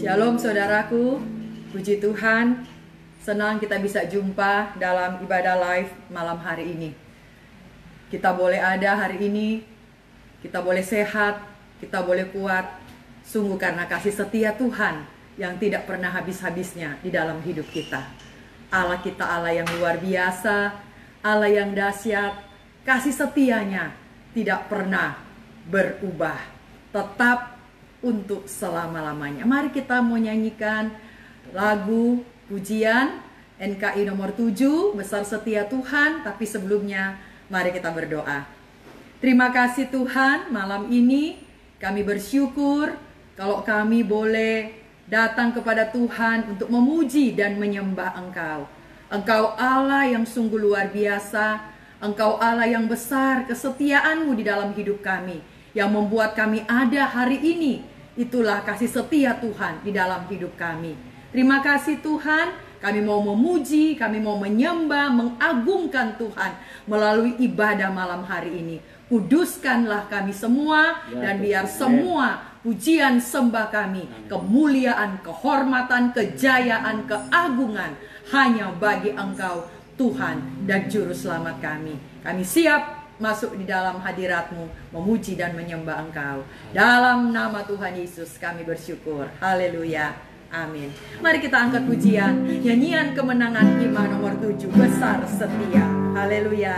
Shalom saudaraku, puji Tuhan, senang kita bisa jumpa dalam ibadah live malam hari ini. Kita boleh ada hari ini, kita boleh sehat, kita boleh kuat, sungguh karena kasih setia Tuhan yang tidak pernah habis-habisnya di dalam hidup kita. Allah kita Allah yang luar biasa, Allah yang dahsyat, kasih setianya tidak pernah berubah, tetap untuk selama-lamanya. Mari kita mau nyanyikan lagu pujian NKI nomor 7, Besar Setia Tuhan. Tapi sebelumnya mari kita berdoa. Terima kasih Tuhan, malam ini kami bersyukur kalau kami boleh datang kepada Tuhan untuk memuji dan menyembah Engkau. Engkau Allah yang sungguh luar biasa, Engkau Allah yang besar, kesetiaan-Mu di dalam hidup kami yang membuat kami ada hari ini. Itulah kasih setia Tuhan di dalam hidup kami. Terima kasih Tuhan, kami mau memuji, kami mau menyembah, mengagungkan Tuhan melalui ibadah malam hari ini. Kuduskanlah kami semua, dan biar semua pujian sembah kami, kemuliaan, kehormatan, kejayaan, keagungan hanya bagi Engkau Tuhan dan Juru Selamat kami. Kami siap masuk di dalam hadirat-Mu, memuji dan menyembah Engkau. Dalam nama Tuhan Yesus kami bersyukur. Haleluya. Amin. Mari kita angkat pujian, nyanyian kemenangan iman nomor 7, Besar Setia. Haleluya.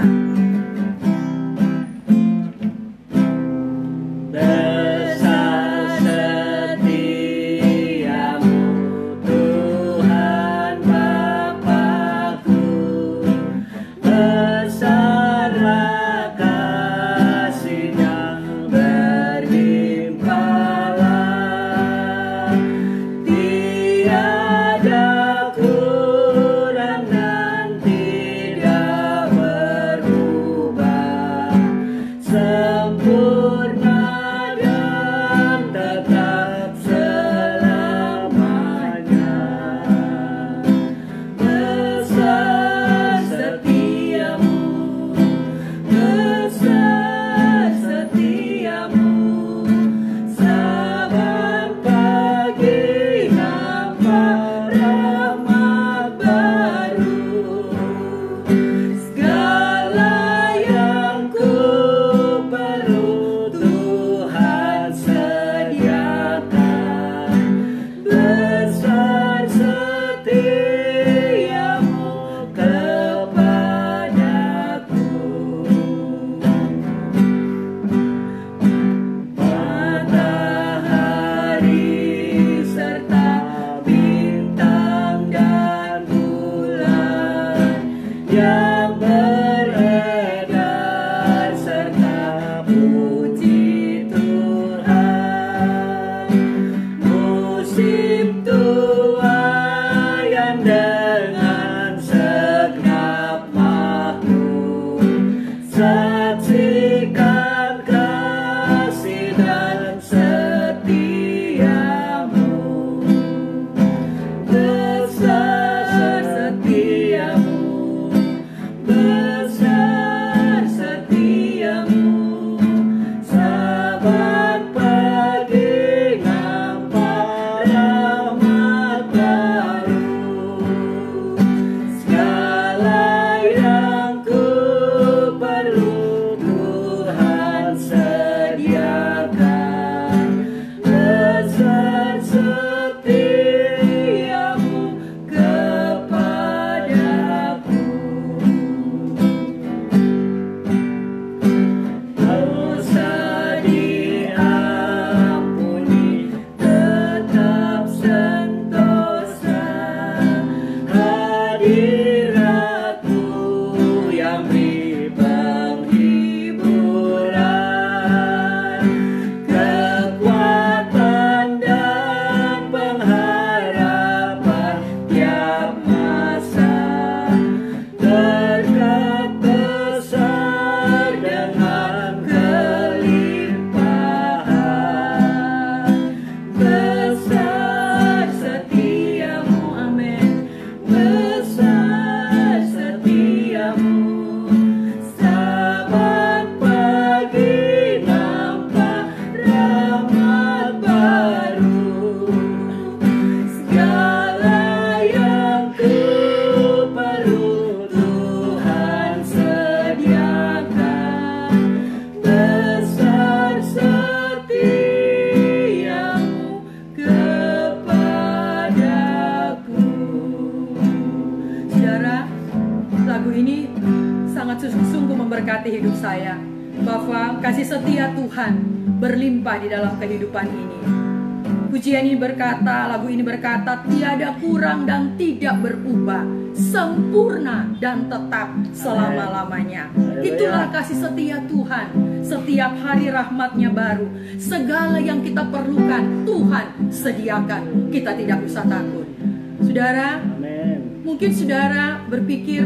memberkati hidup saya. Bapa, kasih setia Tuhan berlimpah di dalam kehidupan ini. Pujian ini berkata, lagu ini berkata, tiada kurang dan tidak berubah, sempurna dan tetap selama-lamanya. Itulah kasih setia Tuhan. Setiap hari rahmat-Nya baru. Segala yang kita perlukan Tuhan sediakan. Kita tidak usah takut. Saudara, mungkin saudara berpikir,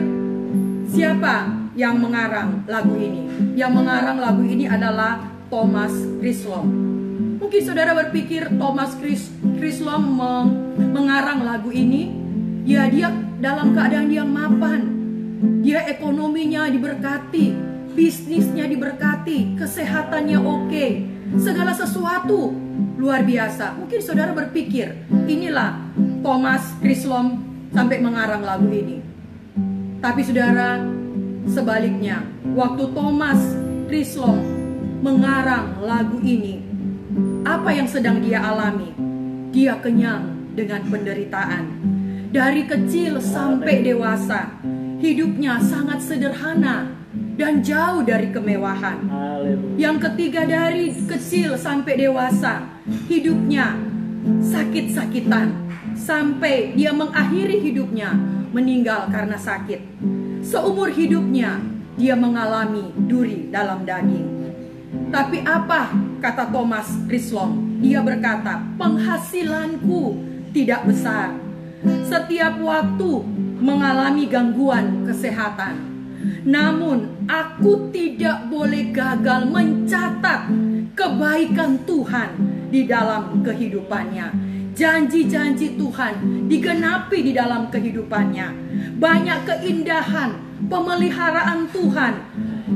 siapa yang mengarang lagu ini? Yang mengarang lagu ini adalah Thomas Chrislom. Mungkin saudara berpikir Thomas Chrislom mengarang lagu ini. Ya, dia dalam keadaan yang mapan. Dia ekonominya diberkati, bisnisnya diberkati, kesehatannya oke, segala sesuatu luar biasa. Mungkin saudara berpikir, inilah Thomas Chrislom sampai mengarang lagu ini. Tapi saudara, sebaliknya, waktu Thomas Chrislom mengarang lagu ini, apa yang sedang dia alami? Dia kenyang dengan penderitaan. Dari kecil sampai dewasa, hidupnya sangat sederhana dan jauh dari kemewahan. Yang ketiga, dari kecil sampai dewasa, hidupnya sakit-sakitan. Sampai dia mengakhiri hidupnya meninggal karena sakit. Seumur hidupnya dia mengalami duri dalam daging. Tapi apa kata Thomas Chrislom? Dia berkata, penghasilanku tidak besar. Setiap waktu mengalami gangguan kesehatan. Namun aku tidak boleh gagal mencatat kebaikan Tuhan di dalam kehidupannya. Janji-janji Tuhan digenapi di dalam kehidupannya. Banyak keindahan, pemeliharaan Tuhan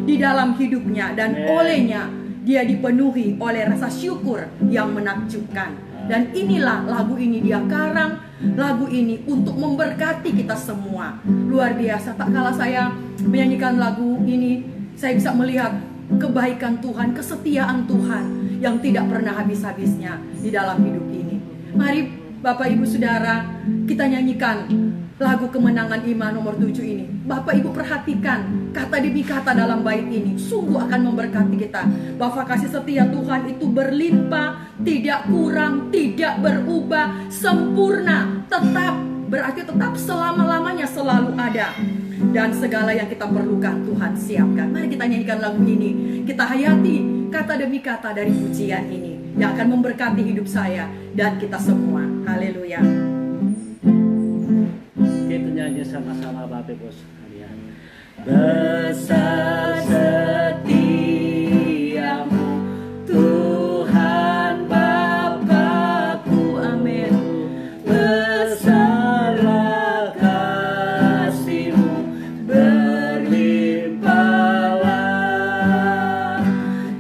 di dalam hidupnya. Dan olehnya dia dipenuhi oleh rasa syukur yang menakjubkan. Dan inilah lagu ini dia karang, lagu ini untuk memberkati kita semua. Luar biasa, tak kalah saya menyanyikan lagu ini, saya bisa melihat kebaikan Tuhan, kesetiaan Tuhan yang tidak pernah habis-habisnya di dalam hidup ini. Mari Bapak Ibu Saudara, kita nyanyikan lagu Kemenangan Iman nomor 7 ini. Bapak Ibu perhatikan kata demi kata dalam bait ini, sungguh akan memberkati kita. Bahwa kasih setia Tuhan itu berlimpah, tidak kurang, tidak berubah, sempurna, tetap, berarti tetap selama-lamanya selalu ada. Dan segala yang kita perlukan Tuhan siapkan. Mari kita nyanyikan lagu ini, kita hayati kata demi kata dari pujian ini yang akan memberkati hidup saya dan kita semua. Haleluya. Kita nyanyi sama-sama Bapak Ibu sekalian. Besar setiamu Tuhan Bapakku, amin. Besarlah kasih-Mu, berlimpahlah.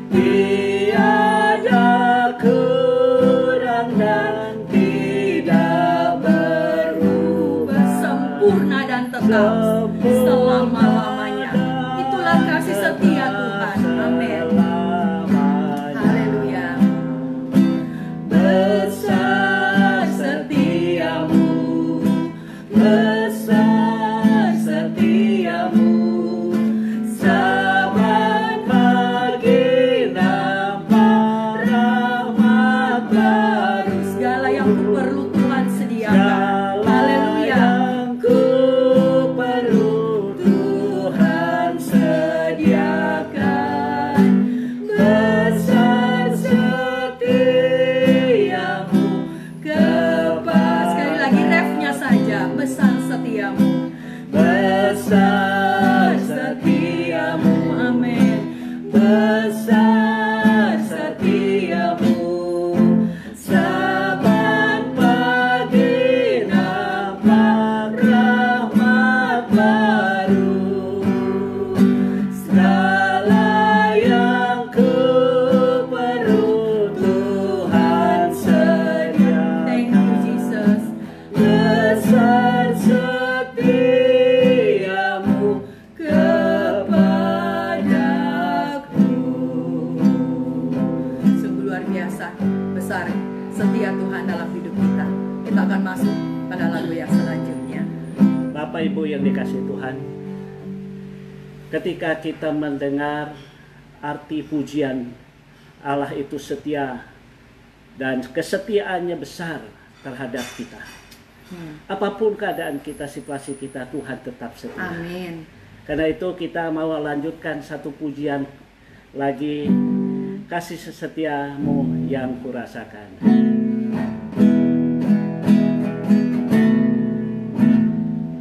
Tiada kurang dan tidak berubah, Sempurna dan tetap selama-lamanya. Itulah kasih setia Tuhan. Amin. Haleluya. Besar setiamu, besar setiamu. Saban pagi nampak rahmat baru. Segala yang ku perlu Tuhan sediakan. Haleluya. Ku perlu Tuhan sediakan. Besar setiamu kepada. Sekali lagi refnya saja. Besar setiamu. Besar setiamu, amin. Besar setiamu. Saban pagi nampak rahmat baru. Segala yang ku perlu Tuhan sediakan. Thank you Jesus. Besar setiamu kepadaku. Sungguh luar biasa. Besar setia Tuhan dalam hidup kita. Kita akan masuk pada lagu yang selanjutnya. Bapak Ibu yang dikasihi Tuhan, ketika kita mendengar arti pujian Allah itu setia dan kesetiaannya besar terhadap kita. Apapun keadaan kita, situasi kita, Tuhan tetap setia. Amin. Karena itu kita mau lanjutkan satu pujian lagi, kasih setiamu yang kurasakan.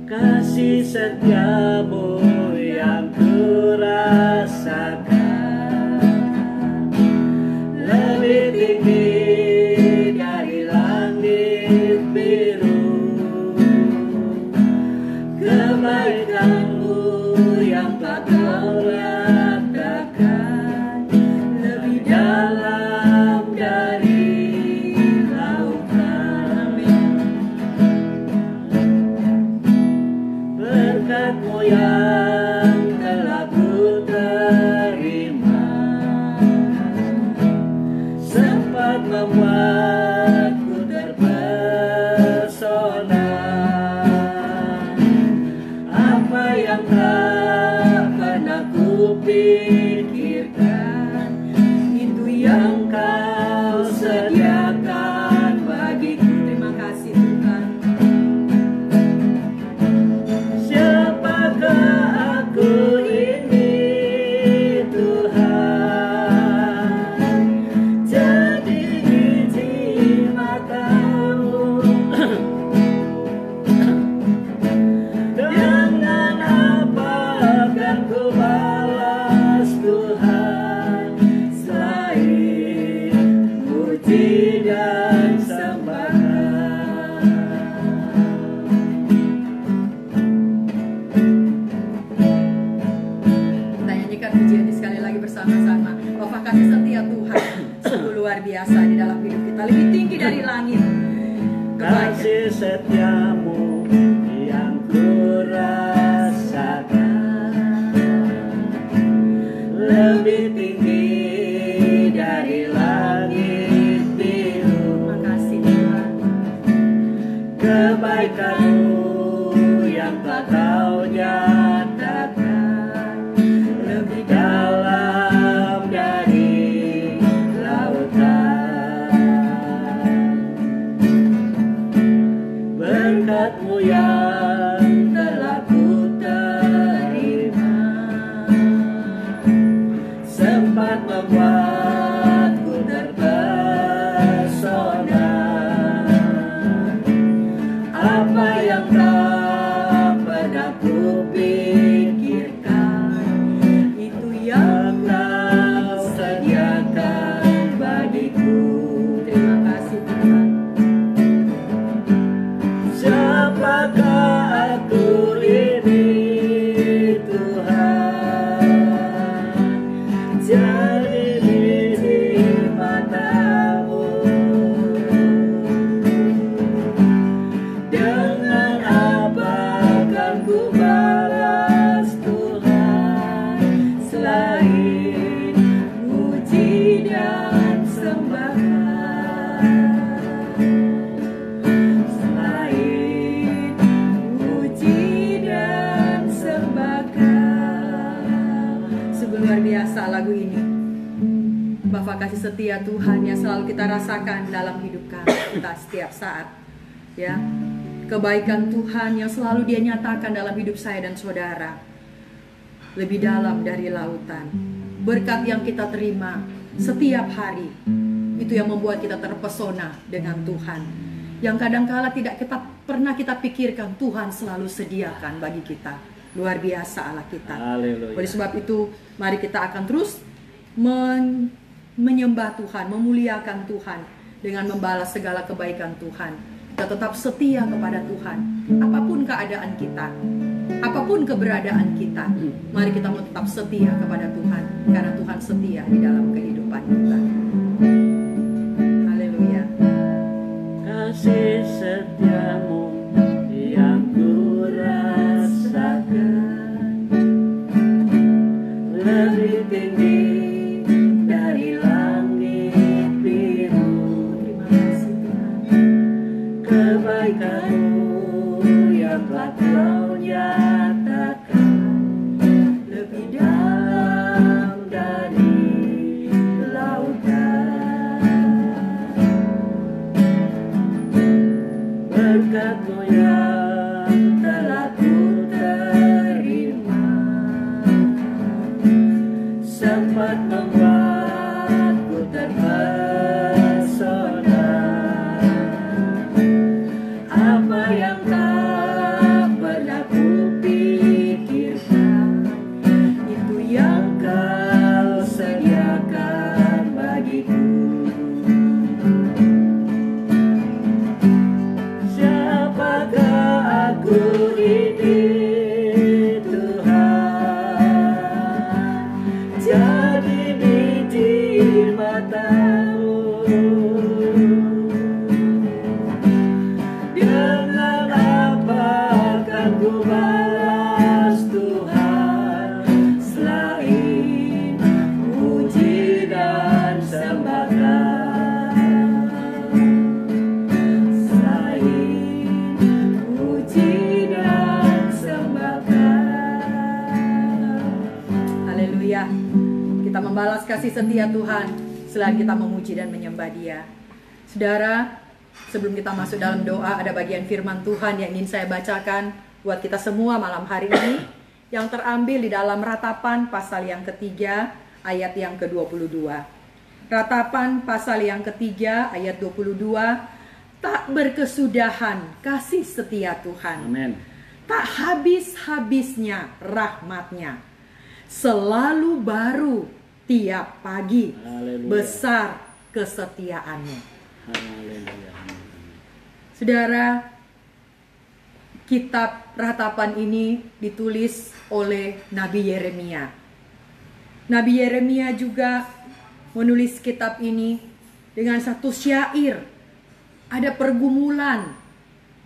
Kasih setiamu yang kurasakan lebih tinggi dari langit biru. Kebaikanmu yang tak kau nyatakan lebih dalam dari lautan. Berkat-Mu yang telah ku terima sempat membuatku terpesona. Apa yang tak pernah ku pikirkan, itu yang Kau sediakan bagiku. Terima kasih Tuhan. Siapakah aku ini Tuhan, jadi biji mata-Mu. Dengan apa akan ku balas Tuhan, selain puji dan sembahan. Kita nyanyikan pujian ini sekali lagi bersama-sama. Bapa kasih setia Tuhan sungguh luar biasa di dalam hidup kita, lebih tinggi dari langit. Kebaikan. Kasih setiamu yang kurasakan lebih tinggi dari langit biru. Terima kasih Tuhan. Kebaikan-Mu yang telah Kau nyatakan lebih dalam dari lautan. Berkat-Mu yang telah ku terima sempat membuatku terpesona. Apa yang tak pernah ku pikirkan, itu yang Kau sediakan bagiku. Terima kasih Tuhan. Siapakah aku ini Tuhan, jadi biji mata-Mu. Dengan apa akan ku balas Tuhan, selain puji dan sembahan. Selain puji dan sembahan. Sungguh luar biasa lagu ini. Bapa kasih setia Tuhan yang selalu kita rasakan dalam hidup kita setiap saat. Ya, kebaikan Tuhan yang selalu Dia nyatakan dalam hidup saya dan saudara, lebih dalam dari lautan. Berkat yang kita terima setiap hari, itu yang membuat kita terpesona dengan Tuhan. Yang kadangkala tidak pernah kita pikirkan, Tuhan selalu sediakan bagi kita. Luar biasa Allah kita. Haleluya. Oleh sebab itu, mari kita akan terus menyembah Tuhan, memuliakan Tuhan dengan membalas segala kebaikan Tuhan. Kita tetap setia kepada Tuhan, apapun keadaan kita, apapun keberadaan kita. Mari kita mau tetap setia kepada Tuhan, karena Tuhan setia di dalam kehidupan kita. Haleluya. Kasih setiamu yang kurasakan lebih tinggi dari langit biru. Terima kasih Tuhan. Kebaikan-Mu yang telah Kau nyatakan lebih kasih setia Tuhan selain kita memuji dan menyembah Dia. Saudara, sebelum kita masuk dalam doa, ada bagian firman Tuhan yang ingin saya bacakan buat kita semua malam hari ini, yang terambil di dalam Ratapan pasal yang ketiga ayat yang ke-22. Ratapan pasal yang ketiga ayat 22, tak berkesudahan kasih setia Tuhan. Amin. Tak habis-habisnya rahmat-Nya, selalu baru tiap pagi. Haleluya. Besar kesetiaan-Nya. Haleluya. Saudara, kitab Ratapan ini ditulis oleh Nabi Yeremia. Nabi Yeremia juga menulis kitab ini dengan satu syair. Ada pergumulan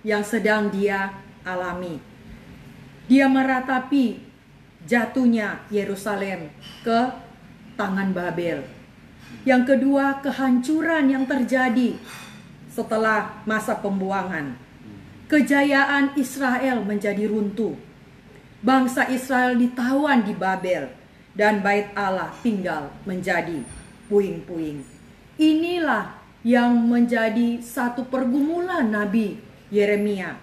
yang sedang dia alami. Dia meratapi jatuhnya Yerusalem ke tangan Babel. Yang kedua, kehancuran yang terjadi setelah masa pembuangan. Kejayaan Israel menjadi runtuh. Bangsa Israel ditawan di Babel dan bait Allah tinggal menjadi puing-puing. Inilah yang menjadi satu pergumulan Nabi Yeremia.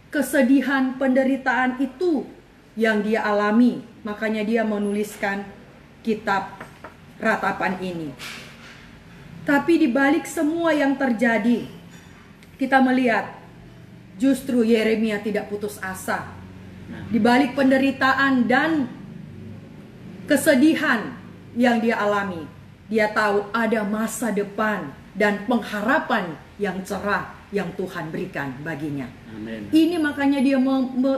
Kesedihan, penderitaan itu yang dia alami, makanya dia menuliskan kitab Ratapan ini. Tapi di balik semua yang terjadi, kita melihat justru Yeremia tidak putus asa. Di balik penderitaan dan kesedihan yang dia alami, dia tahu ada masa depan dan pengharapan yang cerah yang Tuhan berikan baginya. Amin. Ini makanya dia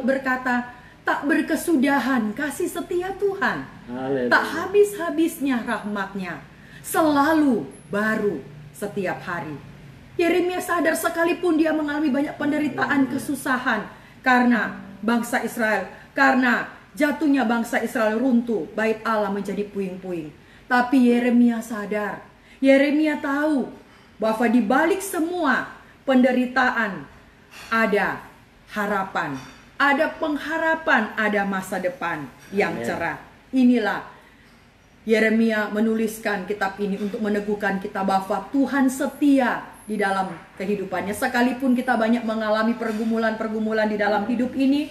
berkata, tak berkesudahan kasih setia Tuhan. Haleluya. Tak habis-habisnya rahmat-Nya, selalu baru setiap hari. Yeremia sadar sekalipun dia mengalami banyak penderitaan, kesusahan karena bangsa Israel, karena jatuhnya bangsa Israel runtuh, bait Allah menjadi puing-puing. Tapi Yeremia sadar, Yeremia tahu bahwa di balik semua penderitaan ada harapan, ada pengharapan, ada masa depan yang cerah. Inilah Yeremia menuliskan kitab ini untuk meneguhkan kita bahwa Tuhan setia di dalam kehidupannya. Sekalipun kita banyak mengalami pergumulan-pergumulan di dalam hidup ini,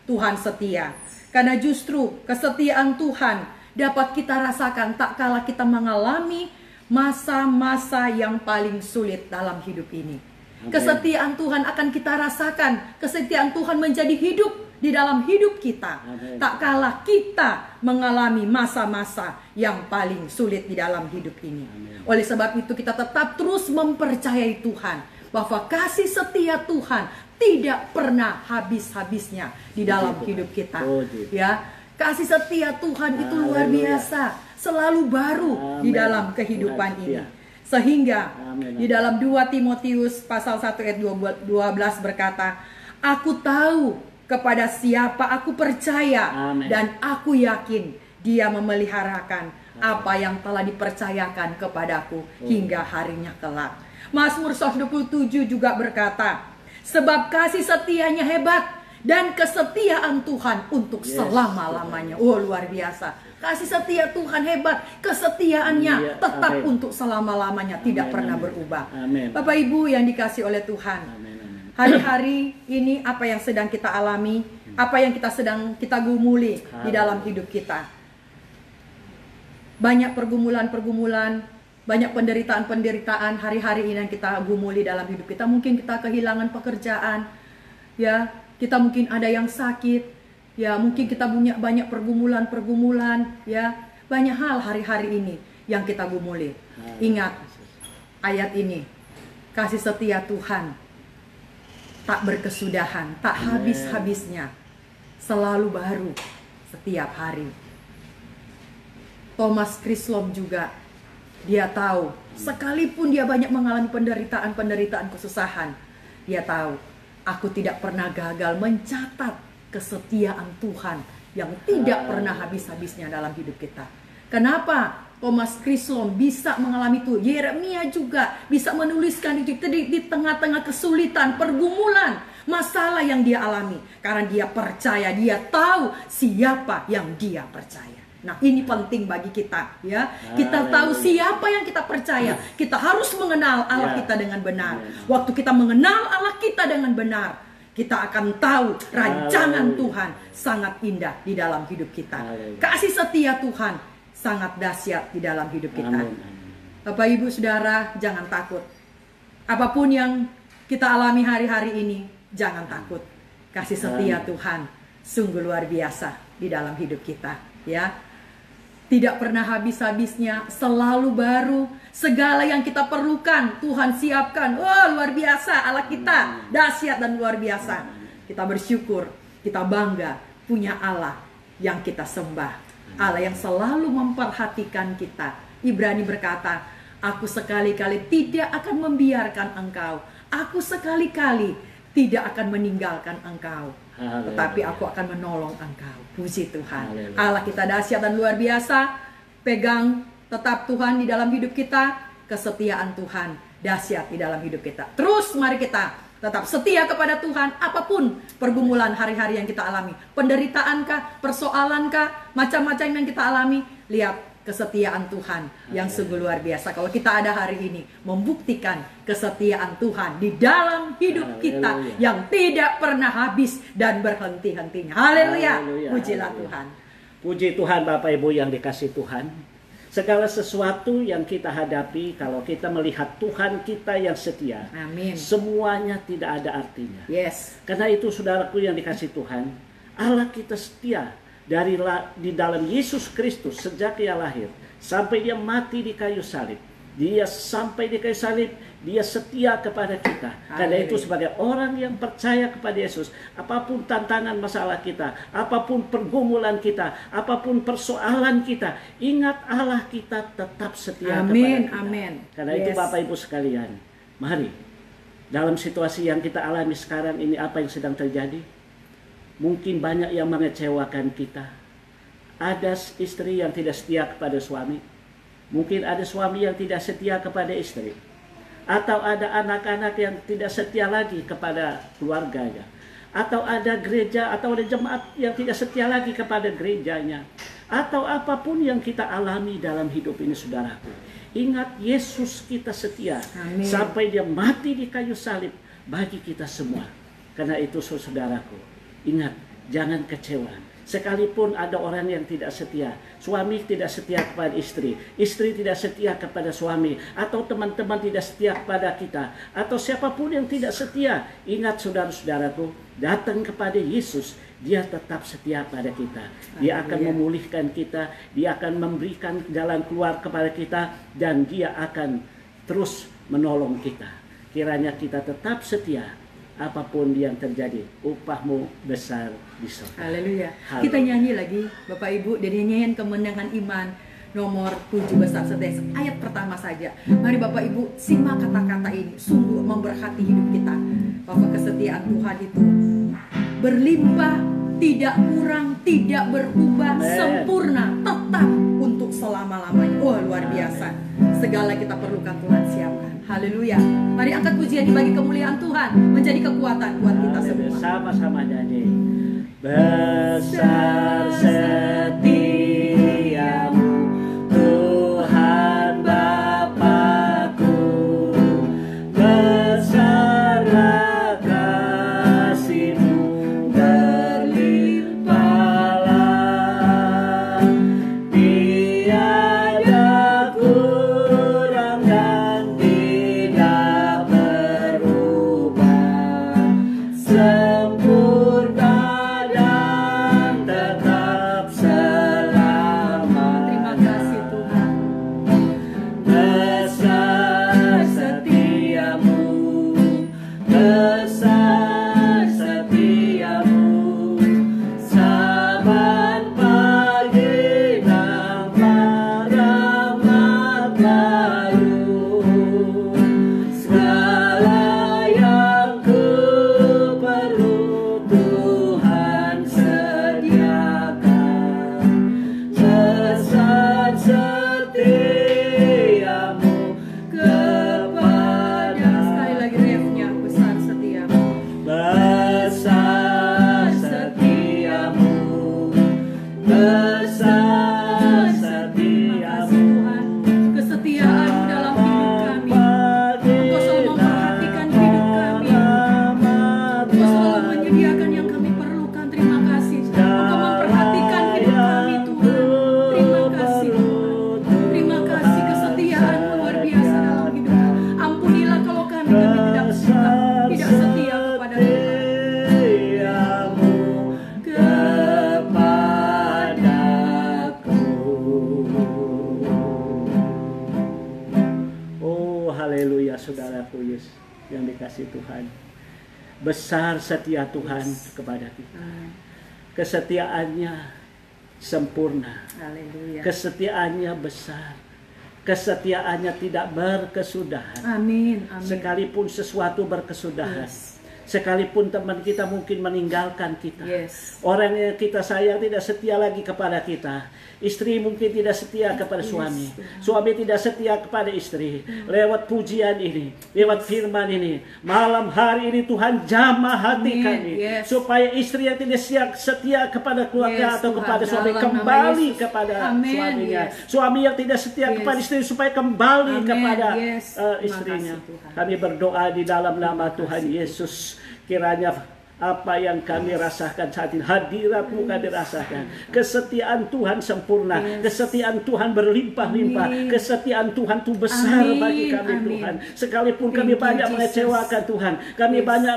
Tuhan setia. Karena justru kesetiaan Tuhan dapat kita rasakan tak kala kita mengalami masa-masa yang paling sulit dalam hidup ini. Amen. Kesetiaan Tuhan akan kita rasakan. Kesetiaan Tuhan menjadi hidup di dalam hidup kita. Amen. Tak kala kita mengalami masa-masa yang paling sulit di dalam hidup ini. Amen. Oleh sebab itu kita tetap terus mempercayai Tuhan bahwa kasih setia Tuhan tidak pernah habis-habisnya di dalam hidup kita. Ya, kasih setia Tuhan itu luar biasa, selalu baru di dalam kehidupan ini. Sehingga di dalam 2 Timotius pasal 1 ayat 12 berkata, aku tahu kepada siapa aku percaya. Amen. Dan aku yakin dia memeliharakan apa yang telah dipercayakan kepadaku hingga harinya kelak. Mazmur 127 juga berkata, sebab kasih setianya hebat dan kesetiaan Tuhan untuk selama-lamanya. Oh, luar biasa. Kasih setia Tuhan hebat, kesetiaannya tetap untuk selama-lamanya, tidak pernah berubah. Amen. Bapak Ibu yang dikasih oleh Tuhan, hari-hari ini apa yang sedang kita alami, apa yang kita gumuli di dalam hidup kita. Banyak pergumulan-pergumulan, banyak penderitaan-penderitaan hari-hari ini yang kita gumuli dalam hidup kita. Mungkin kita kehilangan pekerjaan, ya, kita mungkin ada yang sakit, ya, mungkin kita punya banyak pergumulan-pergumulan, ya, banyak hal hari-hari ini yang kita gumuli. Ingat ayat ini, kasih setia Tuhan tak berkesudahan, tak habis-habisnya, selalu baru setiap hari. Thomas Krislom juga, dia tahu, sekalipun dia banyak mengalami penderitaan-penderitaan, kesusahan, dia tahu, aku tidak pernah gagal mencatat kesetiaan Tuhan yang tidak pernah habis-habisnya dalam hidup kita. Kenapa Thomas Krislom bisa mengalami itu? Yeremia juga bisa menuliskan itu di tengah-tengah kesulitan, pergumulan, masalah yang dia alami. Karena dia percaya, dia tahu siapa yang dia percaya. Nah, ini penting bagi kita, ya. Kita tahu siapa yang kita percaya. Kita harus mengenal Allah kita dengan benar. Waktu kita mengenal Allah kita dengan benar, kita akan tahu rancangan Tuhan sangat indah di dalam hidup kita. Kasih setia Tuhan sangat dahsyat di dalam hidup kita. Bapak, Ibu, Saudara, jangan takut. Apapun yang kita alami hari-hari ini, jangan takut. Kasih setia Tuhan sungguh luar biasa di dalam hidup kita, ya. Tidak pernah habis-habisnya, selalu baru. Segala yang kita perlukan Tuhan siapkan. Oh, luar biasa Allah kita, dahsyat dan luar biasa. Kita bersyukur, kita bangga punya Allah yang kita sembah, Allah yang selalu memperhatikan kita. Ibrani berkata, aku sekali-kali tidak akan membiarkan engkau, aku sekali-kali tidak akan meninggalkan engkau, tetapi aku akan menolong engkau. Puji Tuhan. Allah kita dahsyat dan luar biasa. Pegang tetap Tuhan di dalam hidup kita. Kesetiaan Tuhan dahsyat di dalam hidup kita. Terus mari kita tetap setia kepada Tuhan. Apapun pergumulan hari-hari yang kita alami, penderitaankah, persoalankah, macam-macam yang kita alami, lihat kesetiaan Tuhan yang sungguh luar biasa. Kalau kita ada hari ini, membuktikan kesetiaan Tuhan di dalam hidup kita yang tidak pernah habis dan berhenti-hentinya. Haleluya. Pujilah Tuhan. Puji Tuhan, Bapak Ibu yang dikasih Tuhan. Segala sesuatu yang kita hadapi, kalau kita melihat Tuhan kita yang setia, amin, semuanya tidak ada artinya. Yes. Karena itu, saudaraku yang dikasih Tuhan, Allah kita setia. Di dalam Yesus Kristus, sejak Ia lahir sampai Dia mati di kayu salib, Dia sampai di kayu salib, Dia setia kepada kita. Karena itu, sebagai orang yang percaya kepada Yesus, apapun tantangan masalah kita, apapun pergumulan kita, apapun persoalan kita, ingat Allah kita tetap setia kepada kita. Amin. Karena itu, Bapak Ibu sekalian, mari dalam situasi yang kita alami sekarang ini, apa yang sedang terjadi? Mungkin banyak yang mengecewakan kita. Ada istri yang tidak setia kepada suami. Mungkin ada suami yang tidak setia kepada istri. Atau ada anak-anak yang tidak setia lagi kepada keluarganya. Atau ada gereja atau ada jemaat yang tidak setia lagi kepada gerejanya. Atau apapun yang kita alami dalam hidup ini, saudaraku. Ingat, Yesus kita setia. Amin. Sampai Dia mati di kayu salib bagi kita semua. Karena itu, saudaraku, ingat, jangan kecewa. Sekalipun ada orang yang tidak setia, suami tidak setia kepada istri, istri tidak setia kepada suami, atau teman-teman tidak setia kepada kita, atau siapapun yang tidak setia, ingat saudara-saudaraku, datang kepada Yesus, Dia tetap setia pada kita. Dia akan memulihkan kita, Dia akan memberikan jalan keluar kepada kita, dan Dia akan terus menolong kita. Kiranya kita tetap setia. Apapun yang terjadi, upahmu besar di surga. Haleluya. Kita nyanyi lagi, Bapak Ibu, dari nyanyian Kemenangan Iman nomor 7 besar sedes, ayat pertama saja. Mari Bapak Ibu simak kata-kata ini, sungguh memberkati hidup kita. Bahwa kesetiaan Tuhan itu berlimpah, tidak kurang, tidak berubah, sempurna, tetap untuk selama-lamanya. Oh, luar biasa. Segala kita perlukan Tuhan siapkan. Haleluya. Mari angkat pujian bagi kemuliaan Tuhan, menjadi kekuatan buat kita semua. Sama-sama nyanyi. Besar setiamu Tuhan Bapakku, besarlah kasih-Mu berlimpahlah, tiada kurang dan tidak berubah, sempurna dan tetap setia. haleluya saudaraku Yesus yang dikasih Tuhan. Besar setia Tuhan kepada kita. Kesetiaannya sempurna. Haleluya. Kesetiaannya besar. Kesetiaannya tidak berkesudahan. Amin. Amin. Sekalipun sesuatu berkesudahan. Yes. Sekalipun teman kita mungkin meninggalkan kita. Yes. Orang yang kita sayang tidak setia lagi kepada kita. Istri mungkin tidak setia kepada suami. Suami tidak setia kepada istri. Lewat pujian ini, lewat firman ini, malam hari ini Tuhan jamah hati kami. Yes. Supaya istri yang tidak setia kepada keluarga Yes, atau Tuhan. kepada suami Dalam nama kembali Yesus. kepada Amen. suaminya. Yes. Suami yang tidak setia Yes. kepada istri supaya kembali Amen. kepada Yes. istrinya. Terima kasih, Tuhan. Kami berdoa di dalam nama Tuhan Yesus. Kiranya apa yang kami rasakan saat ini, hadirat-Mu kami rasakan. Kesetiaan Tuhan sempurna, kesetiaan Tuhan berlimpah-limpah, kesetiaan Tuhan itu besar bagi kami Tuhan. Sekalipun kami banyak mengecewakan Tuhan, kami banyak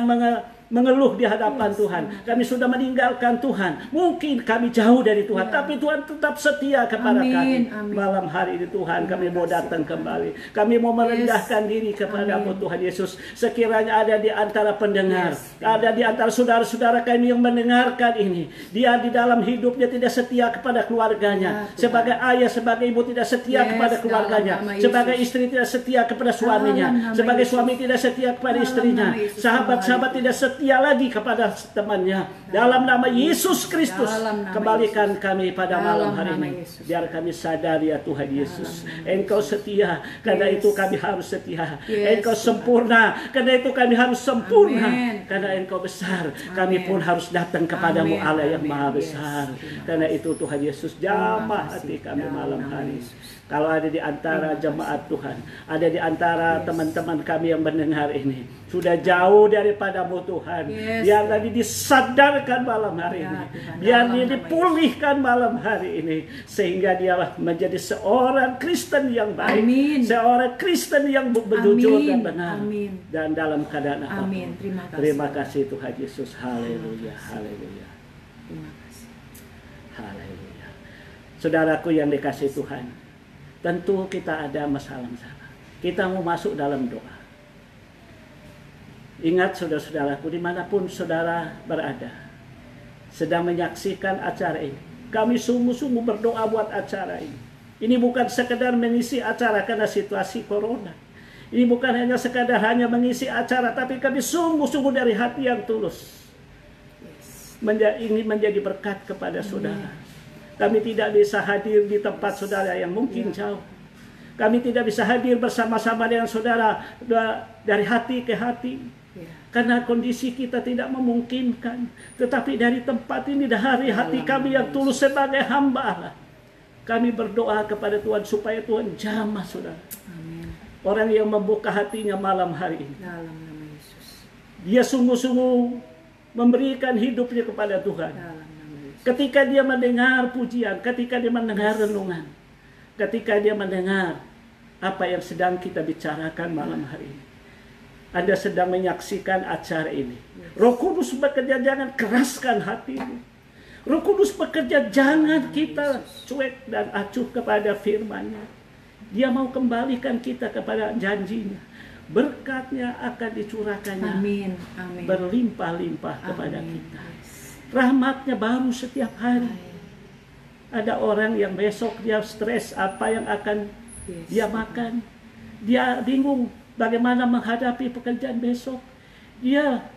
mengeluh di hadapan Tuhan. Kami sudah meninggalkan Tuhan. Mungkin kami jauh dari Tuhan, tapi Tuhan tetap setia kepada kami. Malam hari ini Tuhan, kami mau datang kembali. Kami mau merendahkan diri kepada-Mu Tuhan Yesus. Sekiranya ada di antara pendengar, ada di antara saudara-saudara kami yang mendengarkan ini, dia di dalam hidupnya tidak setia kepada keluarganya. Sebagai ayah, sebagai ibu tidak setia kepada keluarganya. Sebagai istri tidak setia kepada suaminya. Sebagai suami tidak setia kepada istrinya. Sahabat-sahabat tidak setia lagi kepada temannya. Dalam nama Yesus Kristus, kembalikan kami pada malam hari ini. Biar kami sadar ya Tuhan Yesus, Engkau setia, karena itu kami harus setia. Engkau sempurna, karena itu kami harus sempurna. Karena Engkau besar, kami pun harus datang kepadamu Allah yang maha besar. Karena itu Tuhan Yesus, jamah hati kami malam hari. Kalau ada di antara jemaat Tuhan, ada di antara teman-teman kami yang mendengar ini, sudah jauh daripada-Mu Tuhan, biar tadi disadarkan malam hari ini, biar dia dipulihkan malam hari ini, sehingga dia menjadi seorang Kristen yang baik, seorang Kristen yang jujur dan benar, dan dalam keadaan apapun. Terima kasih Tuhan Yesus. Haleluya, haleluya. Terima kasih. Haleluya. Saudaraku yang dikasih Tuhan, tentu kita ada masalah-masalah. Kita mau masuk dalam doa. Ingat saudara-saudaraku, dimanapun saudara berada, sedang menyaksikan acara ini, kami sungguh-sungguh berdoa buat acara ini. Ini bukan sekedar mengisi acara karena situasi corona. Ini bukan hanya sekadar mengisi acara, tapi kami sungguh-sungguh dari hati yang tulus ingin menjadi berkat kepada saudara. Kami tidak bisa hadir di tempat saudara yang mungkin jauh. Kami tidak bisa hadir bersama-sama dengan saudara dari hati ke hati, karena kondisi kita tidak memungkinkan. Tetapi dari tempat ini, dari hati kami yang tulus sebagai hamba Allah, kami berdoa kepada Tuhan supaya Tuhan jamah saudara. Orang yang membuka hatinya malam hari ini, Dalam nama Yesus. dia sungguh-sungguh memberikan hidupnya kepada Tuhan. Dalam nama Yesus. Ketika dia mendengar pujian, ketika dia mendengar renungan, ketika dia mendengar apa yang sedang kita bicarakan malam hari ini, Anda sedang menyaksikan acara ini. Roh Kudus bekerja, jangan keraskan hatimu. Roh Kudus bekerja, jangan kita cuek dan acuh kepada firman-Nya. Dia mau kembalikan kita kepada janjinya. Berkatnya akan dicurahkannya. Amin. Amin. Berlimpah-limpah kepada kita. Rahmatnya baru setiap hari. Ada orang yang besok dia stres apa yang akan dia makan. Dia bingung bagaimana menghadapi pekerjaan besok. Dia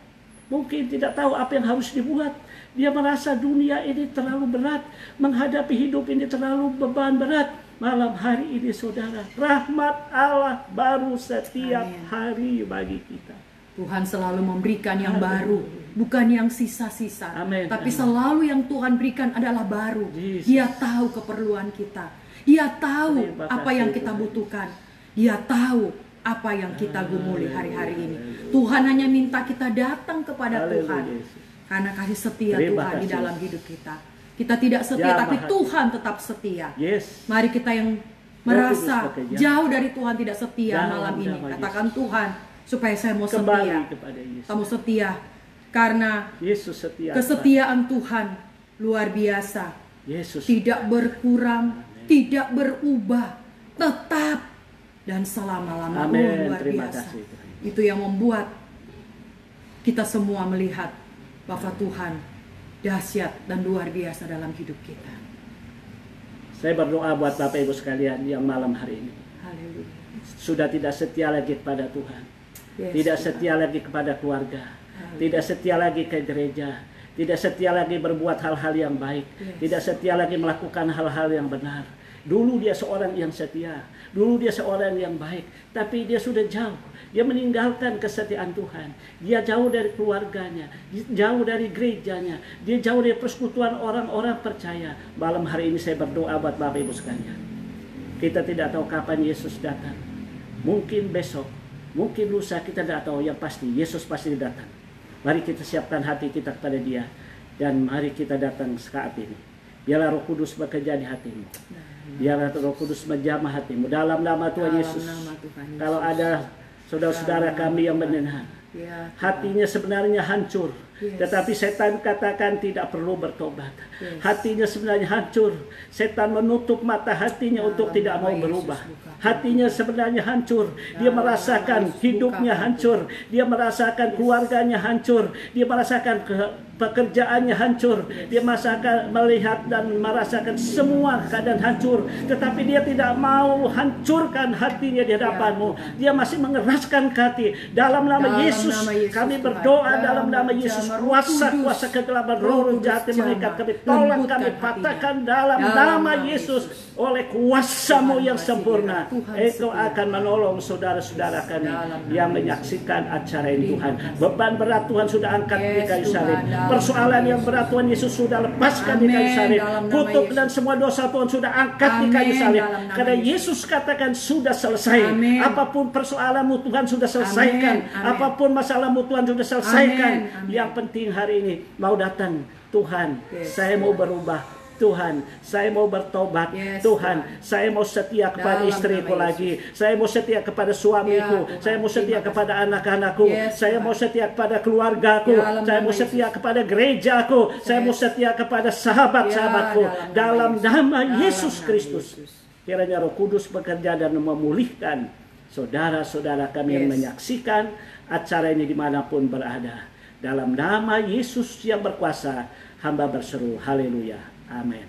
mungkin tidak tahu apa yang harus dibuat. Dia merasa dunia ini terlalu berat. Menghadapi hidup ini terlalu beban berat. Malam hari ini saudara, rahmat Allah baru setiap hari bagi kita. Tuhan selalu memberikan yang baru, bukan yang sisa-sisa. Tapi selalu yang Tuhan berikan adalah baru. Dia tahu keperluan kita. Dia tahu apa yang kita butuhkan. Dia tahu apa yang kita gumuli hari-hari ini. Tuhan hanya minta kita datang kepada Tuhan, karena kasih setia Tuhan di dalam hidup kita. Kita tidak setia, tapi Tuhan tetap setia. Mari kita yang merasa jauh dari Tuhan tidak setia malam ini, katakan Tuhan, supaya saya mau setia. Kamu setia, karena kesetiaan Tuhan luar biasa. Tidak berkurang, tidak berubah, tetap dan selama-lamanya. Amin. Luar Terima biasa. kasih, Tuhan. Itu yang membuat kita semua melihat bahwa Tuhan dahsyat dan luar biasa dalam hidup kita. Saya berdoa buat Bapak Ibu sekalian yang malam hari ini Haleluya. sudah tidak setia lagi kepada Tuhan, Yes, tidak Tuhan. setia lagi kepada keluarga, Haleluya. tidak setia lagi ke gereja, tidak setia lagi berbuat hal-hal yang baik, Yes. tidak setia lagi melakukan hal-hal yang benar. Dulu dia seorang yang setia, dulu dia seorang yang baik, tapi dia sudah jauh. Dia meninggalkan kesetiaan Tuhan. Dia jauh dari keluarganya, jauh dari gerejanya, dia jauh dari persekutuan orang-orang percaya. Malam hari ini saya berdoa buat Bapak Ibu sekalian. Kita tidak tahu kapan Yesus datang. Mungkin besok, mungkin lusa, kita tidak tahu. Yang pasti Yesus pasti datang. Mari kita siapkan hati kita kepada Dia, dan mari kita datang saat ini. Biarlah Roh Kudus bekerja di hatimu. Biarlah Roh Kudus menjamah hatimu dalam nama Tuhan Dalam Yesus. nama Tuhan Yesus. Kalau ada saudara-saudara kami yang mendengar, Ya, Tuhan. hatinya sebenarnya hancur, Yes. tetapi setan katakan tidak perlu bertobat. Yes. Hatinya sebenarnya hancur, setan menutup mata hatinya Dalam untuk tidak nama mau Yesus, berubah. bukakan. Hatinya sebenarnya hancur, dia Dalam merasakan nama Yesus, hidupnya bukakan. hancur, dia merasakan keluarganya hancur, dia merasakan pekerjaannya hancur, dia merasakan, melihat dan merasakan semua keadaan hancur, tetapi dia tidak mau hancurkan hatinya di hadapanmu. Dia masih mengeraskan hati. Dalam nama Dalam Yesus, nama Yesus, kami Tuhan. berdoa dalam Dalam nama Yesus, nama Roh kuasa-kuasa Kudus. kegelapan, Roh roh Kudus jahat jamah. mengikat, kami tolak, Lembutkan kami hatinya. patahkan dalam Dalam nama nama Yesus. Yesus. Oleh kuasa-Mu Tuhan yang masih sempurna, Tuhan Engkau setia. akan menolong saudara-saudara kami Dalam nama yang Yesus. menyaksikan acara ini. Terima Tuhan, kasih. beban berat Tuhan sudah angkat di Yes, kayu Tuhan. salib. Dalam Persoalan nama yang Yesus. berat Tuhan Yesus sudah lepaskan di kayu Amin. salib. Dalam nama Kutuk Yesus. dan semua dosa Tuhan sudah angkat di kayu Amin. salib. Dalam nama Karena Yesus. Yesus katakan sudah selesai. Amin. Apapun persoalanmu Tuhan sudah selesaikan. Amin. Amin. Apapun masalahmu Tuhan sudah selesaikan. Amin. Amin. Yang penting hari ini mau datang. Tuhan, Yes, saya mau Tuhan. berubah. Tuhan, saya mau bertobat. Yes, Tuhan, Tuhan. saya mau setia kepada Dalam istriku nama lagi. Saya mau setia kepada suamiku. Ya, Tuhan. Saya mau setia Terima kepada anak-anakku. Yes, Saya Tuhan. mau setia kepada keluargaku. Dalam Saya nama mau setia Yesus. kepada gerejaku. Saya mau Yes. setia kepada sahabat-sahabatku. Ya, dalam nama Yesus. Yesus Dalam nama Kristus. Yesus. Kiranya Roh Kudus bekerja dan memulihkan saudara-saudara kami yang Yes. menyaksikan acara ini dimanapun berada. Dalam nama Yesus yang berkuasa, hamba berseru, haleluya, amin.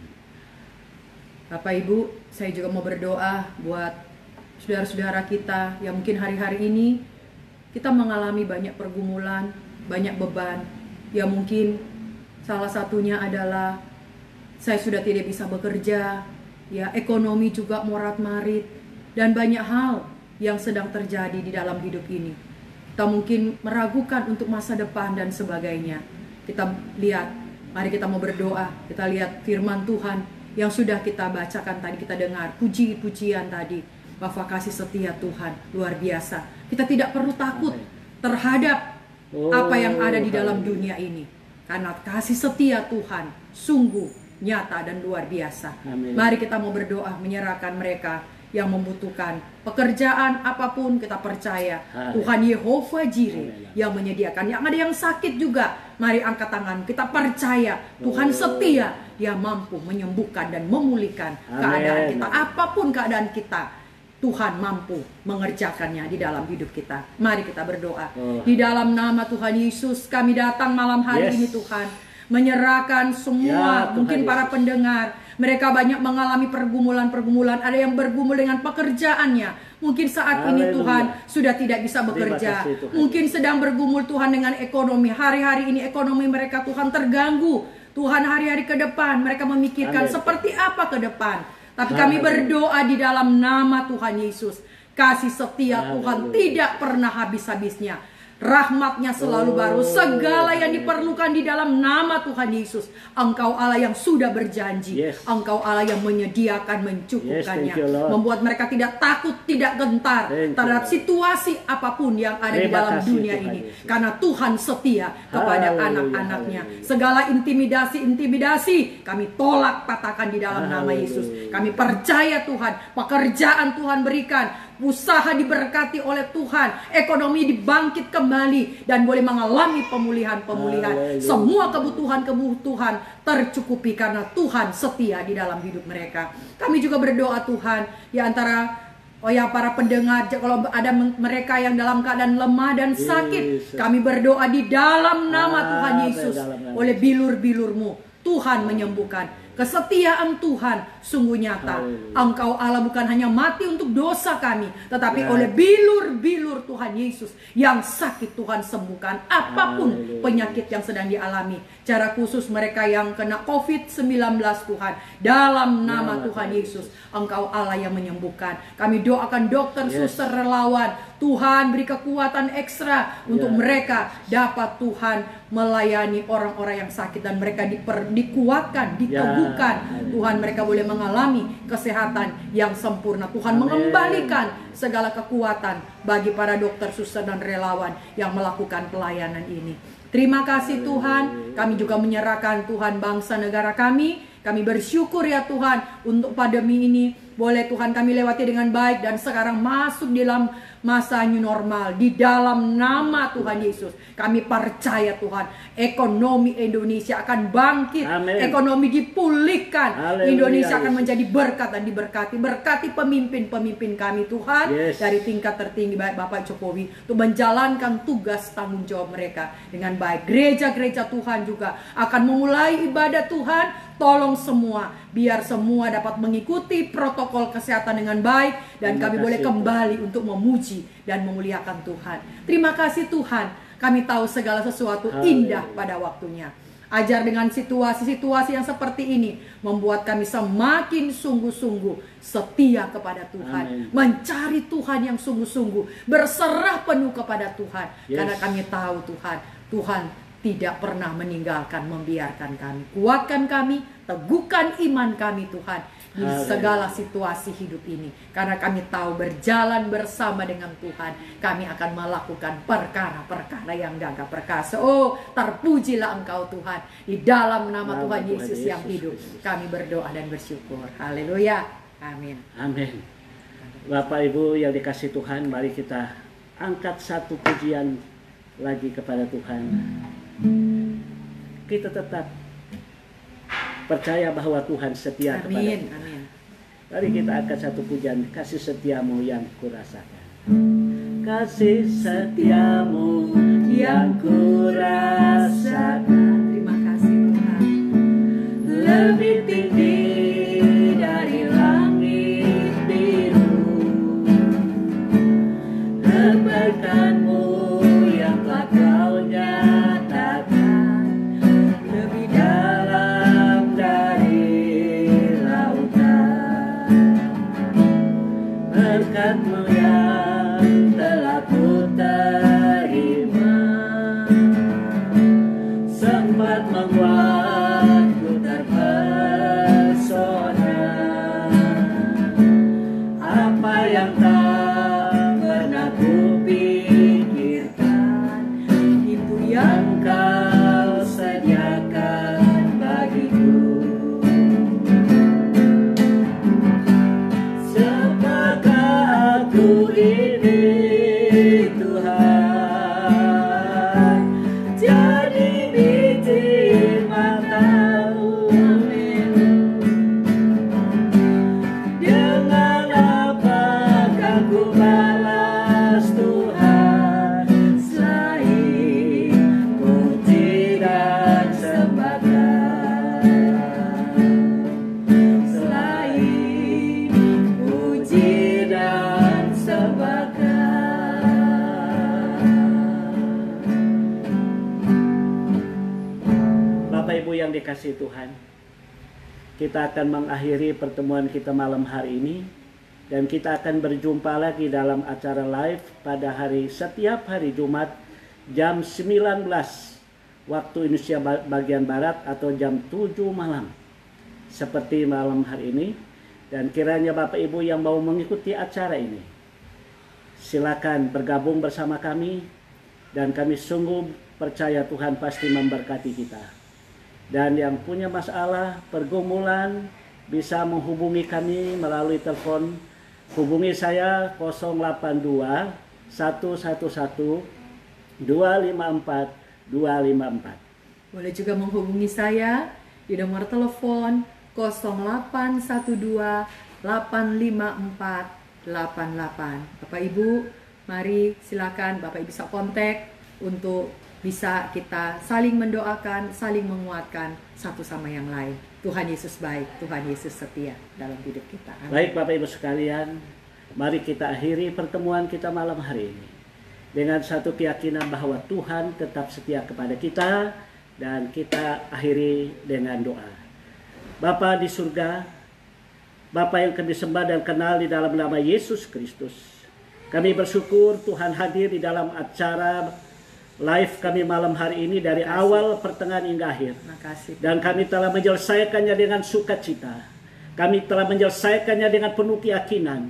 Bapak Ibu, saya juga mau berdoa buat saudara-saudara kita yang mungkin hari-hari ini kita mengalami banyak pergumulan, banyak beban. Ya mungkin salah satunya adalah saya sudah tidak bisa bekerja, ya ekonomi juga morat-marit, dan banyak hal yang sedang terjadi di dalam hidup ini. Kita mungkin meragukan untuk masa depan dan sebagainya. Kita lihat, mari kita mau berdoa, kita lihat firman Tuhan yang sudah kita bacakan tadi, kita dengar puji-pujian tadi, bahwa kasih setia Tuhan luar biasa. Kita tidak perlu takut terhadap apa yang ada di dalam dunia ini, karena kasih setia Tuhan sungguh nyata dan luar biasa. Amin. Mari kita mau berdoa menyerahkan mereka yang membutuhkan pekerjaan apapun. Kita percaya Amin. Tuhan Yehova Jireh Amin. yang menyediakan. Yang ada yang sakit juga, mari angkat tangan. Kita percaya Tuhan Oh. setia, Dia mampu menyembuhkan dan memulihkan Amin. keadaan kita. Apapun keadaan kita, Tuhan mampu mengerjakannya di dalam hidup kita. Mari kita berdoa. Oh. Di dalam nama Tuhan Yesus, kami datang malam hari Yes. ini Tuhan, menyerahkan semua, Ya, Tuhan mungkin para Yesus. pendengar, mereka banyak mengalami pergumulan-pergumulan. Ada yang bergumul dengan pekerjaannya. Mungkin saat ini Haleluya. Tuhan sudah tidak bisa bekerja. kasih, Tuhan. Mungkin sedang bergumul Tuhan dengan ekonomi. Hari-hari ini ekonomi mereka Tuhan terganggu. Tuhan, hari-hari ke depan mereka memikirkan Amin. seperti apa ke depan. Tapi kami Haleluya. berdoa di dalam nama Tuhan Yesus. Kasih setia Tuhan Haleluya. tidak pernah habis-habisnya. Rahmatnya selalu Oh. baru. Segala yang diperlukan di dalam nama Tuhan Yesus. Engkau Allah yang sudah berjanji. Yes. Engkau Allah yang menyediakan, mencukupkannya. Yes, thank you, Lord. Membuat mereka tidak takut, tidak gentar Thank you, terhadap Lord. situasi apapun yang ada di Terima dalam kasih, dunia Tuhan ini. Yesus. Karena Tuhan setia kepada Haleluya, anak-anaknya. haleluya. Segala intimidasi kami tolak, patahkan di dalam nama Haleluya. Yesus. Kami percaya Tuhan, pekerjaan Tuhan berikan, usaha diberkati oleh Tuhan, ekonomi dibangkit kembali dan boleh mengalami pemulihan-pemulihan. Haleluya. Semua kebutuhan-kebutuhan tercukupi karena Tuhan setia di dalam hidup mereka. Kami juga berdoa Tuhan, di antara Oh ya, para pendengar, kalau ada mereka yang dalam keadaan lemah dan sakit, kami berdoa di dalam nama Tuhan Yesus, oleh bilur-bilur-Mu Tuhan menyembuhkan. Kesetiaan Tuhan sungguh nyata. Engkau Allah bukan hanya mati untuk dosa kami, tetapi oleh bilur-bilur Tuhan Yesus yang sakit Tuhan sembuhkan. Apapun penyakit yang sedang dialami, cara khusus mereka yang kena COVID-19 Tuhan, dalam nama Tuhan Yesus Engkau Allah yang menyembuhkan. Kami doakan dokter, suster, relawan, Tuhan beri kekuatan ekstra untuk mereka dapat Tuhan melayani orang-orang yang sakit, dan mereka dikuatkan, diteguhkan. Tuhan, mereka boleh mengalami kesehatan yang sempurna. Tuhan mengembalikan segala kekuatan bagi para dokter, suster, dan relawan yang melakukan pelayanan ini. Terima kasih Tuhan. Kami juga menyerahkan Tuhan bangsa negara kami. Kami bersyukur ya Tuhan untuk pandemi ini boleh Tuhan kami lewati dengan baik, dan sekarang masuk dalam masa new normal. Di dalam nama Tuhan Yesus kami percaya Tuhan, ekonomi Indonesia akan bangkit. Ekonomi dipulihkan. Indonesia akan menjadi berkat dan diberkati. Berkati pemimpin-pemimpin kami Tuhan, dari tingkat tertinggi baik Bapak Jokowi, untuk menjalankan tugas tanggung jawab mereka dengan baik. Gereja-gereja Tuhan juga akan memulai ibadah Tuhan. Tolong semua, biar semua dapat mengikuti protokol kesehatan dengan baik, dan kami boleh kembali untuk memuji dan memuliakan Tuhan. Terima kasih Tuhan, kami tahu segala sesuatu indah pada waktunya. Ajar dengan situasi-situasi yang seperti ini, membuat kami semakin sungguh-sungguh setia kepada Tuhan. Mencari Tuhan yang sungguh-sungguh, berserah penuh kepada Tuhan. Karena kami tahu Tuhan tidak pernah meninggalkan, membiarkan kami. Kuatkan kami, teguhkan iman kami Tuhan di segala situasi hidup ini. Karena kami tahu berjalan bersama dengan Tuhan, kami akan melakukan perkara-perkara yang gagah perkasa. Oh, terpujilah Engkau Tuhan. Di dalam nama Tuhan Yesus yang hidup, kami berdoa dan bersyukur. Haleluya. Amin. Amin. Bapak Ibu yang dikasih Tuhan, mari kita angkat satu pujian lagi kepada Tuhan. Kita tetap percaya bahwa Tuhan setia kepada kita. Amin. Mari kita angkat satu pujian, kasih setiamu yang kurasakan. Kasih setiamu yang kurasakan. Terima kasih Tuhan. Lebih tinggi dari langit biru. Kebaikanmu yang telah kau nyatakan lebih dalam dari lautan. Berkat-Mu yang telah ku terima sempat membuatku terpesona. Apa yang tak pernah ku pikirkan, itu yang Kau sediakan bagiku. Siapakah aku ini Tuhan, jadi biji mata-Mu. Dengan apakah ku balas Tuhan, selain puji dan sembahkan. Selain puji dan sembahkan. Bapak Ibu yang dikasihi Tuhan, kita akan mengakhiri pertemuan kita malam hari ini, dan kita akan berjumpa lagi dalam acara live pada setiap hari Jumat jam 19 waktu Indonesia bagian Barat atau jam 7 malam seperti malam hari ini. Dan kiranya Bapak Ibu yang mau mengikuti acara ini, silakan bergabung bersama kami, dan kami sungguh percaya Tuhan pasti memberkati kita. Dan yang punya masalah, pergumulan, bisa menghubungi kami melalui telepon. Hubungi saya 082 111 254 254. Boleh juga menghubungi saya di nomor telepon 0812 854 Bapak Ibu, mari silakan Bapak Ibu bisa kontak untuk bisa kita saling mendoakan, saling menguatkan satu sama yang lain. Tuhan Yesus baik, Tuhan Yesus setia dalam hidup kita. Amin. Baik Bapak Ibu sekalian, mari kita akhiri pertemuan kita malam hari ini dengan satu keyakinan bahwa Tuhan tetap setia kepada kita, dan kita akhiri dengan doa. Bapa di surga, Bapa yang kami sembah dan kenal di dalam nama Yesus Kristus, kami bersyukur Tuhan hadir di dalam acara live kami malam hari ini dari awal, pertengahan hingga akhir. Dan kami telah menyelesaikannya dengan sukacita. Kami telah menyelesaikannya dengan penuh keyakinan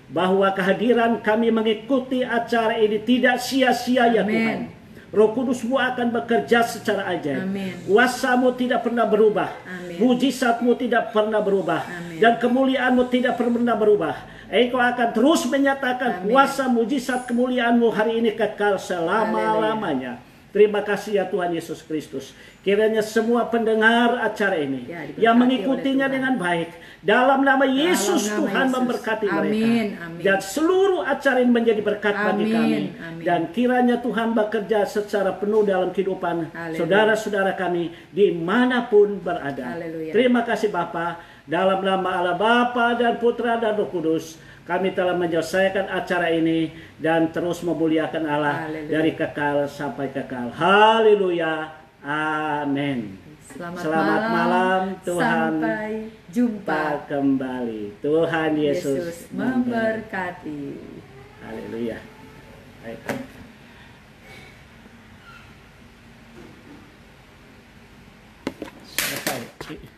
bahwa kehadiran kami mengikuti acara ini tidak sia-sia ya Tuhan. Roh Kudus-Mu akan bekerja secara ajaib. Kuasa-Mu tidak pernah berubah. Mujizat-Mu tidak pernah berubah. Dan kemuliaan-Mu tidak pernah berubah. Engkau akan terus menyatakan kuasa, mujizat, kemuliaan-Mu hari ini kekal selama-lamanya. Terima kasih ya Tuhan Yesus Kristus. Kiranya semua pendengar acara ini yang mengikutinya dengan baik, dalam nama Yesus Tuhan memberkati mereka. Dan seluruh acara ini menjadi berkat bagi kami. Dan kiranya Tuhan bekerja secara penuh dalam kehidupan saudara-saudara kami dimanapun berada. Terima kasih Bapa. Dalam nama Allah Bapa dan Putra dan Roh Kudus, kami telah menyelesaikan acara ini dan terus memuliakan Allah dari kekal sampai kekal. Haleluya. Amin. Selamat malam. Tuhan sampai jumpa kembali. Tuhan Yesus memberkati. Haleluya. Baik. Selesai.